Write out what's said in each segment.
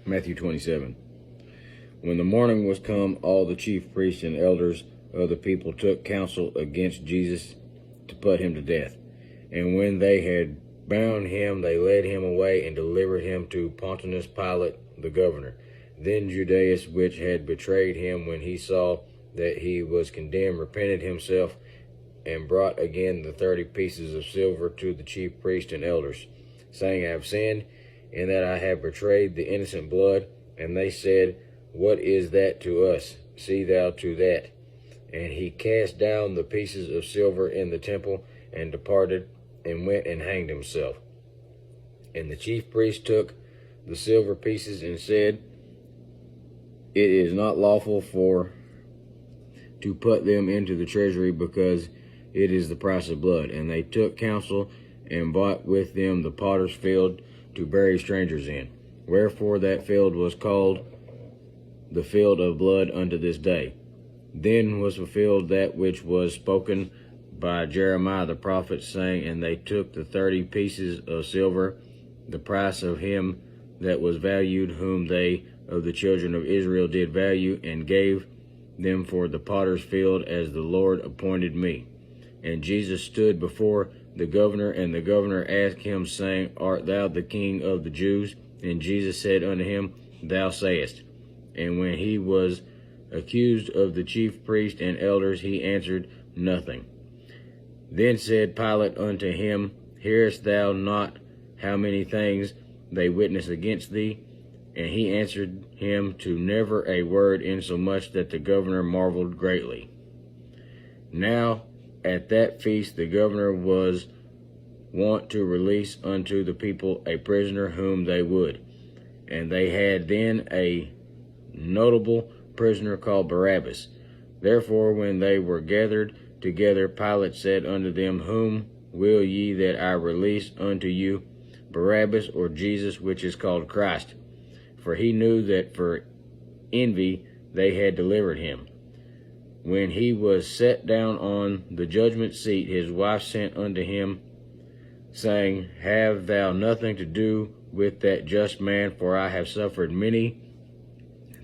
Matthew 27. When the morning was come, all the chief priests and elders of the people took counsel against Jesus to put him to death. And when they had bound him, they led him away and delivered him to Pontius Pilate the governor. Then Judas, which had betrayed him, when he saw that he was condemned, repented himself, and brought again the 30 pieces of silver to the chief priests and elders, saying, I have sinned, in that I have betrayed the innocent blood. And they said, What is that to us? See thou to that. And he cast down the pieces of silver in the temple, and departed, and went and hanged himself. And the chief priest took the silver pieces, and said, It is not lawful to put them into the treasury, because it is the price of blood. And they took counsel, and bought with them the potter's field to bury strangers in. Wherefore that field was called the field of blood unto this day. Then was fulfilled that which was spoken by Jeremiah the prophet, saying, And they took the 30 pieces of silver, the price of him that was valued, whom they of the children of Israel did value, and gave them for the potter's field, as the Lord appointed me. And Jesus stood before the governor, and the governor asked him, saying, Art thou the king of the Jews? And Jesus said unto him, Thou sayest. And when he was accused of the chief priests and elders, he answered nothing. Then said Pilate unto him, Hearest thou not how many things they witness against thee? And he answered him to never a word, insomuch that the governor marveled greatly. Now at that feast the governor was wont to release unto the people a prisoner whom they would. And they had then a notable prisoner called Barabbas. Therefore when they were gathered together, Pilate said unto them, Whom will ye that I release unto you, Barabbas, or Jesus, which is called Christ? For he knew that for envy they had delivered him. When he was set down on the judgment seat, his wife sent unto him, saying, Have thou nothing to do with that just man, for I have suffered many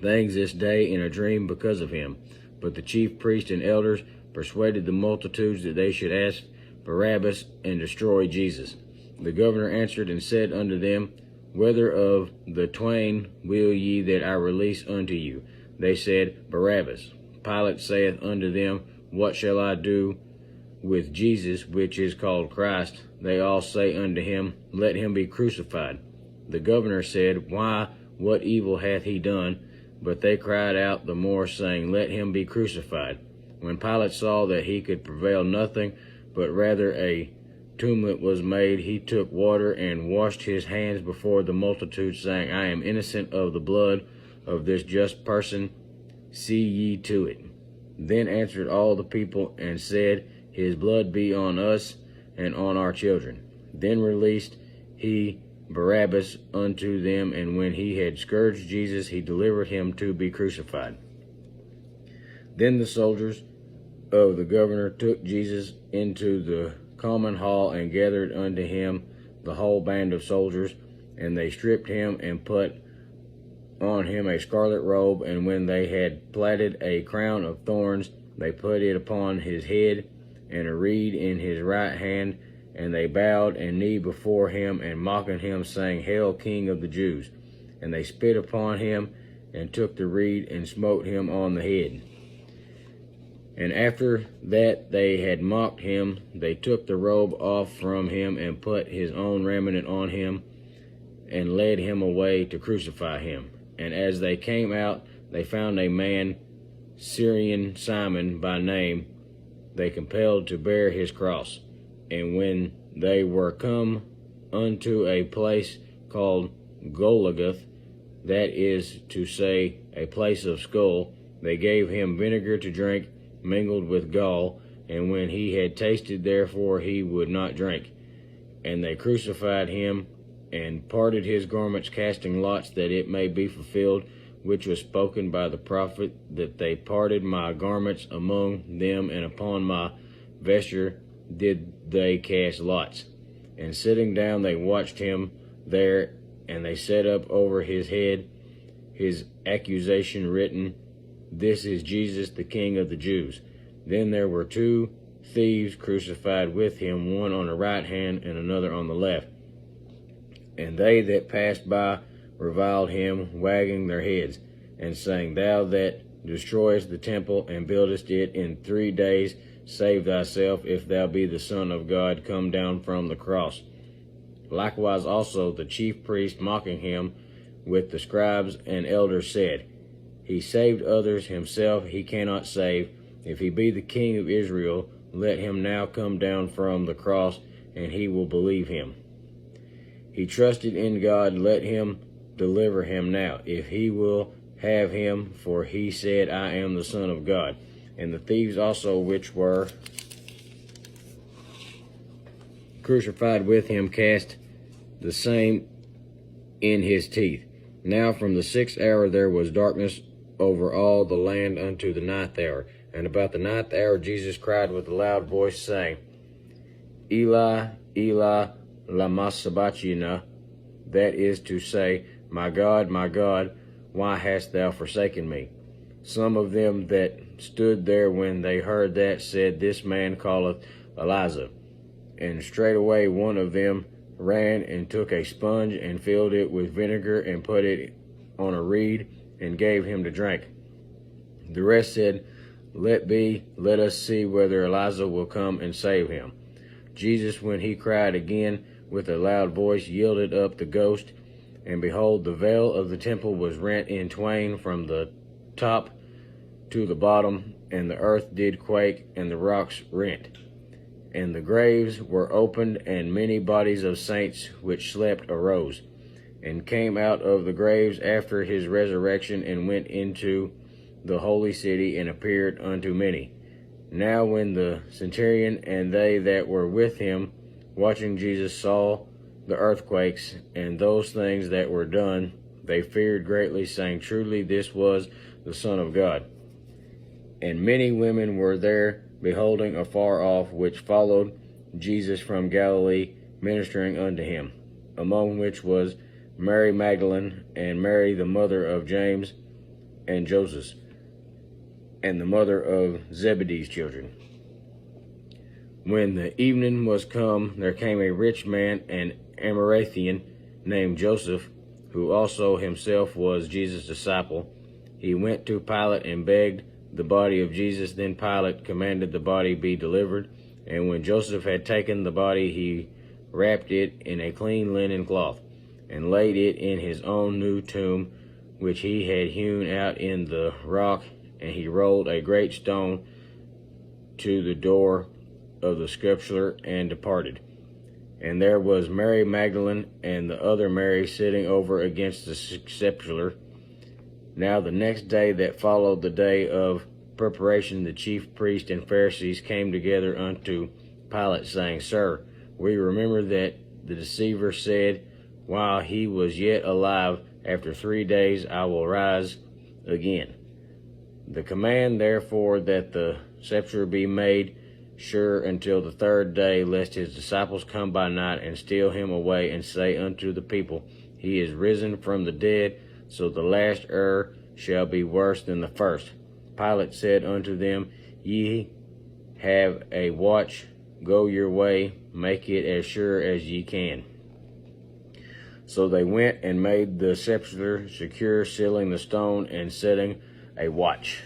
things this day in a dream because of him. But the chief priests and elders persuaded the multitudes that they should ask Barabbas and destroy Jesus. The governor answered and said unto them, Whether of the twain will ye that I release unto you? They said, Barabbas. Pilate saith unto them, What shall I do with Jesus, which is called Christ? They all say unto him, Let him be crucified. The governor said, Why, what evil hath he done? But they cried out the more, saying, Let him be crucified. When Pilate saw that he could prevail nothing, but rather a tumult was made, he took water and washed his hands before the multitude, saying, I am innocent of the blood of this just person. See ye to it. Then answered all the people and said, His blood be on us and on our children. Then released he Barabbas unto them, and when he had scourged Jesus, he delivered him to be crucified. Then the soldiers of the governor took Jesus into the common hall, and gathered unto him the whole band of soldiers, and they stripped him and put on him a scarlet robe, and when they had platted a crown of thorns, they put it upon his head, and a reed in his right hand, and they bowed and kneed before him, and mocking him, saying, Hail, King of the Jews! And they spit upon him, and took the reed, and smote him on the head. And after that they had mocked him, they took the robe off from him, and put his own raiment on him, and led him away to crucify him. And as they came out, they found a man, Syrian Simon by name, they compelled to bear his cross. And when they were come unto a place called Golgotha, that is to say, a place of skull, they gave him vinegar to drink, mingled with gall, and when he had tasted, therefore he would not drink. And they crucified him, and parted his garments, casting lots, that it may be fulfilled, which was spoken by the prophet, that they parted my garments among them, and upon my vesture did they cast lots. And sitting down they watched him there, and they set up over his head his accusation written, "This is Jesus, the King of the Jews." Then there were two thieves crucified with him, one on the right hand and another on the left. And they that passed by reviled him, wagging their heads, and saying, "Thou that destroyest the temple and buildest it in 3 days, save thyself. If thou be the Son of God, come down from the cross." Likewise also the chief priests, mocking him with the scribes and elders, said, "He saved others, himself he cannot save. If he be the King of Israel, let him now come down from the cross, and he will believe him. He trusted in God, let him deliver him now, if he will have him, for he said, I am the Son of God." And the thieves also which were crucified with him cast the same in his teeth. Now from the 6th hour there was darkness over all the land unto the 9th hour. And about the 9th hour Jesus cried with a loud voice, saying, Eli, Eli, lama sabachthani, that is to say, my God, why hast thou forsaken me? Some of them that stood there when they heard that said, This man calleth Elijah. And straightway one of them ran and took a sponge and filled it with vinegar and put it on a reed and gave him to drink. The rest said, Let be, let us see whether Elijah will come and save him. Jesus, when he cried again with a loud voice, yielded up the ghost. And behold, the veil of the temple was rent in twain from the top to the bottom, and the earth did quake, and the rocks rent. And the graves were opened, and many bodies of saints which slept arose, and came out of the graves after his resurrection, and went into the holy city, and appeared unto many. Now when the centurion and they that were with him, watching Jesus, saw the earthquakes and those things that were done, they feared greatly, saying, Truly this was the Son of God. And many women were there, beholding afar off, which followed Jesus from Galilee, ministering unto him, among which was Mary Magdalene, and Mary the mother of James and Joseph, and the mother of Zebedee's children. When the evening was come, there came a rich man, an Arimathean, named Joseph, who also himself was Jesus' disciple. He went to Pilate and begged the body of Jesus. Then Pilate commanded the body be delivered. And when Joseph had taken the body, he wrapped it in a clean linen cloth, and laid it in his own new tomb, which he had hewn out in the rock. And he rolled a great stone to the door of the sepulchre, and departed. And there was Mary Magdalene and the other Mary sitting over against the sepulchre. Now the next day that followed the day of preparation, the chief priests and Pharisees came together unto Pilate, saying, Sir, we remember that the deceiver said, while he was yet alive, After 3 days I will rise again. The command, therefore, that the sepulchre be made sure until the 3rd day, lest his disciples come by night and steal him away, and say unto the people, He is risen from the dead. So the last error shall be worse than the first. Pilate said unto them, Ye have a watch, go your way, make it as sure as ye can. So they went and made the sepulchre secure, sealing the stone and setting a watch.